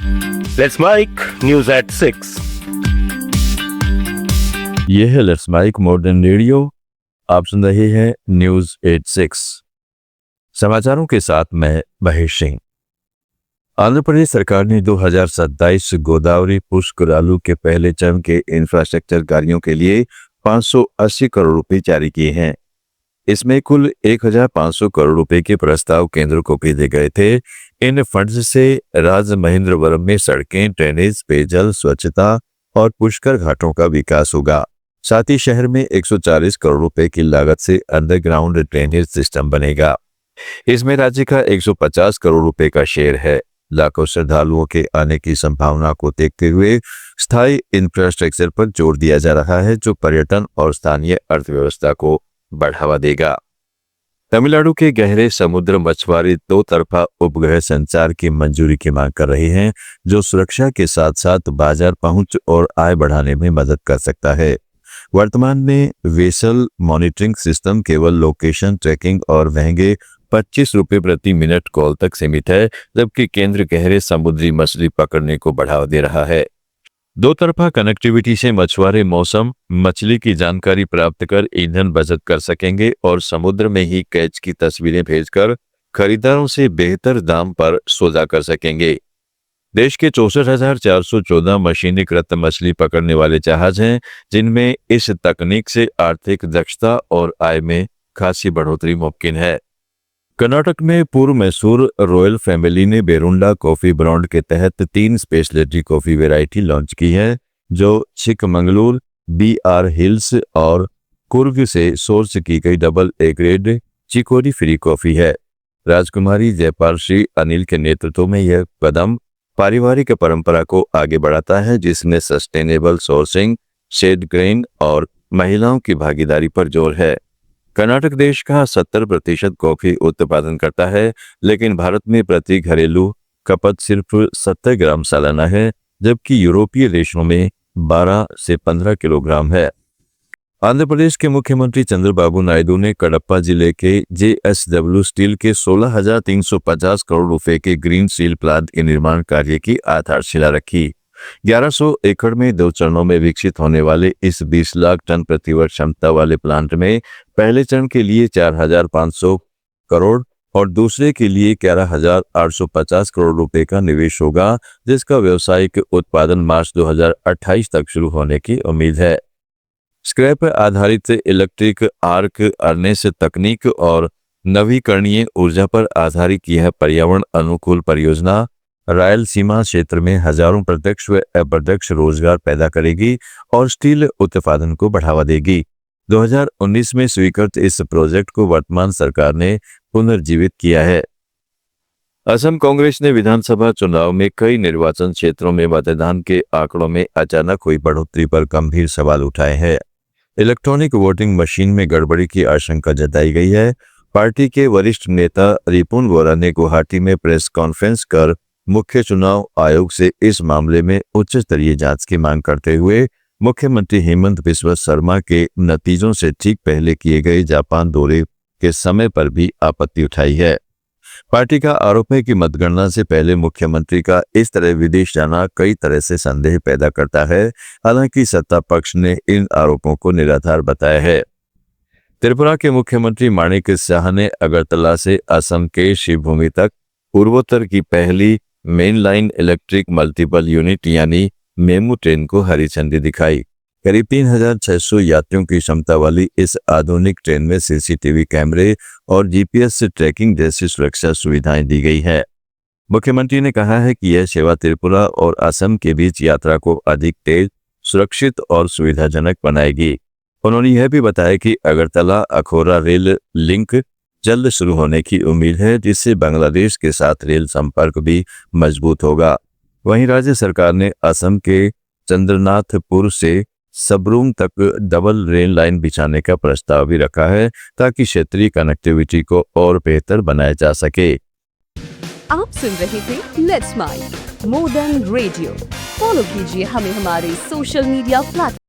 Let's mic news at 6। ये है let's mike modern radio. आप सुन रहे हैं न्यूज 86 समाचारों के साथ मैं महेश सिंह। आंध्र प्रदेश सरकार ने 2027 गोदावरी पुष्करालू के पहले चरण के इंफ्रास्ट्रक्चर कार्यों के लिए 580 करोड़ रुपए जारी किए हैं। इसमें कुल 1500 करोड़ रुपए के प्रस्ताव केंद्र को भेजे गए थे। इन फंड्स से राजमहेंद्रवरम में सड़कें, ड्रेनेज, पेयजल, स्वच्छता और पुष्कर घाटों का विकास होगा। साथ ही शहर में 140 करोड़ रुपए की लागत से अंडरग्राउंड ड्रेनेज सिस्टम बनेगा। इसमें राज्य का 150 करोड़ रुपए का शेयर है। लाखों श्रद्धालुओं के आने की संभावना को देखते हुए स्थायी इंफ्रास्ट्रक्चर पर जोर दिया जा रहा है, जो पर्यटन और स्थानीय अर्थव्यवस्था को बढ़ावा देगा। तमिलनाडु के गहरे समुद्र मछुआरे दो तरफा उपग्रह संचार की मंजूरी की मांग कर रहे हैं, जो सुरक्षा के साथ साथ बाजार पहुंच और आय बढ़ाने में मदद कर सकता है। वर्तमान में वेसल मॉनिटरिंग सिस्टम केवल लोकेशन ट्रैकिंग और महंगे 25 रुपए प्रति मिनट कॉल तक सीमित है, जबकि केंद्र गहरे समुद्री मछली पकड़ने को बढ़ावा दे रहा है। दो तरफा कनेक्टिविटी से मछुआरे मौसम, मछली की जानकारी प्राप्त कर ईंधन बचत कर सकेंगे और समुद्र में ही कैच की तस्वीरें भेजकर खरीदारों से बेहतर दाम पर सौदा कर सकेंगे। देश के 64,414 मशीनीकृत मछली पकड़ने वाले जहाज हैं, जिनमें इस तकनीक से आर्थिक दक्षता और आय में खासी बढ़ोतरी मुमकिन है। कर्नाटक में पूर्व मैसूर रॉयल फैमिली ने बेरुंडा कॉफी ब्रांड के तहत 3 स्पेशलिटी कॉफी वैरायटी लॉन्च की है, जो चिकमंगलूर, BR हिल्स और कुर्ग से सोर्स की गई double A grade chicory free coffee है। राजकुमारी जयपाल श्री अनिल के नेतृत्व में यह कदम पारिवारिक परंपरा को आगे बढ़ाता है, जिसमें सस्टेनेबल सोर्सिंग, शेड ग्रेन और महिलाओं की भागीदारी पर जोर है। कर्नाटक देश का 70% कॉफी उत्पादन करता है, लेकिन भारत में प्रति घरेलू खपत सिर्फ 70 ग्राम सालाना है, जबकि यूरोपीय देशों में 12 से 15 किलोग्राम है। आंध्र प्रदेश के मुख्यमंत्री चंद्रबाबू नायडू ने कडप्पा जिले के JSW स्टील के 16,350 करोड़ रुपए के ग्रीन स्टील प्लांट के निर्माण कार्य की आधारशिला रखी। 1100 एकड़ में 2 चरणों में विकसित होने वाले इस 20 लाख टन प्रतिवर्ष क्षमता वाले प्लांट में पहले चरण के लिए 4,500 करोड़ और दूसरे के लिए 11,850 करोड़ रुपए का निवेश होगा, जिसका व्यावसायिक उत्पादन मार्च 2028 तक शुरू होने की उम्मीद है। स्क्रैप आधारित इलेक्ट्रिक आर्क अर्नेस तकनीक और नवीकरणीय ऊर्जा पर आधारित यह पर्यावरण अनुकूल परियोजना रायलसीमा क्षेत्र में हजारों प्रत्यक्ष व अप्रत्यक्ष रोजगार पैदा करेगी और स्टील उत्पादन को बढ़ावा देगी। 2019 में स्वीकृत इस प्रोजेक्ट को वर्तमान सरकार ने पुनर्जीवित किया है। असम कांग्रेस ने विधानसभा चुनाव में कई निर्वाचन क्षेत्रों में मतदान के आंकड़ों में अचानक हुई बढ़ोतरी पर गंभीर सवाल उठाए हैं। इलेक्ट्रॉनिक वोटिंग मशीन में गड़बड़ी की आशंका जताई गई है। पार्टी के वरिष्ठ नेता रिपुन बोरा ने गुवाहाटी में प्रेस कॉन्फ्रेंस कर मुख्य चुनाव आयोग से इस मामले में उच्च स्तरीय जांच की मांग करते हुए मुख्यमंत्री हेमंत बिस्वा शर्मा के नतीजों से ठीक पहले किए गए जापान दौरे के समय पर भी आपत्ति उठाई है। पार्टी का आरोप है कि मतगणना से पहले मुख्यमंत्री का इस तरह विदेश जाना कई तरह से संदेह पैदा करता है। हालांकि सत्ता पक्ष ने इन आरोपों को निराधार बताया है। त्रिपुरा के मुख्यमंत्री माणिक शाह ने अगरतला से असम के शिवभूमि तक पूर्वोत्तर की पहली main line electric multiple unit यानी मेमू ट्रेन को हरी झंडी दिखाई। करीब 3,600 यात्रियों की क्षमता वाली इस आधुनिक ट्रेन में CCTV कैमरे और GPS से ट्रैकिंग जैसी सुरक्षा सुविधाएं दी गई है। मुख्यमंत्री ने कहा है कि यह सेवा त्रिपुरा और असम के बीच यात्रा को अधिक तेज, सुरक्षित और सुविधाजनक बनाएगी। उन्होंने यह भी बताया कि अगरतला अखौरा रेल लिंक जल्द शुरू होने की उम्मीद है, जिससे बांग्लादेश के साथ रेल संपर्क भी मजबूत होगा। वहीं राज्य सरकार ने असम के चंद्रनाथपुर से सबरूम तक डबल रेल लाइन बिछाने का प्रस्ताव भी रखा है, ताकि क्षेत्रीय कनेक्टिविटी को और बेहतर बनाया जा सके। आप सुन रहे थे let's mike modern radio. Follow कीजिए हमें हमारे सोशल मीडिया प्लेटफॉर्म